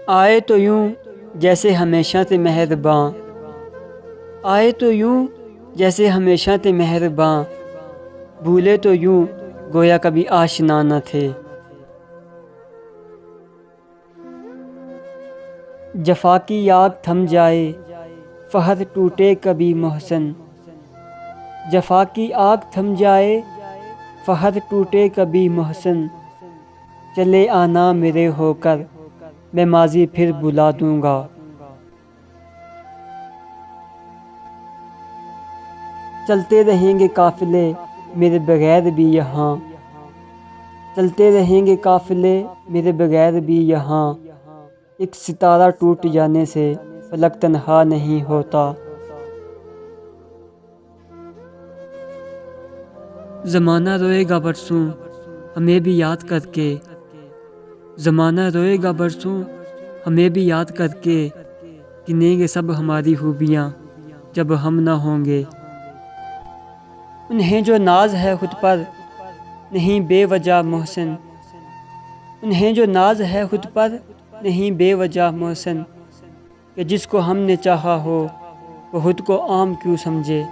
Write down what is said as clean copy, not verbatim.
آئے تو یوں جیسے ہمیشہ تھے مہرباں، آئے تو یوں جیسے ہمیشہ تھے مہرباں، بھولے تو یوں گویا کبھی آشنا نہ تھے۔ جفا کی آگ تھم جائے فہد ٹوٹے کبھی محسن، جفا کی آگ تھم جائے فہد ٹوٹے کبھی محسن، چلے آنا میرے ہو کر میں ماضی پھر بلا دوں گا۔ چلتے رہیں گے قافلے میرے بغیر بھی یہاں، چلتے رہیں گے قافلے میرے بغیر بھی یہاں، ایک ستارہ ٹوٹ جانے سے فلک تنہا نہیں ہوتا۔ زمانہ روئے گا برسوں ہمیں بھی یاد کر کے، زمانہ روئے گا برسوں ہمیں بھی یاد کر کے، گنیں گے سب ہماری خوبیاں جب ہم نہ ہوں گے۔ انہیں جو ناز ہے خود پر نہیں بے وجہ محسن، انہیں جو ناز ہے خود پر نہیں بے وجہ محسن، کہ جس کو ہم نے چاہا ہو وہ خود کو عام کیوں سمجھے۔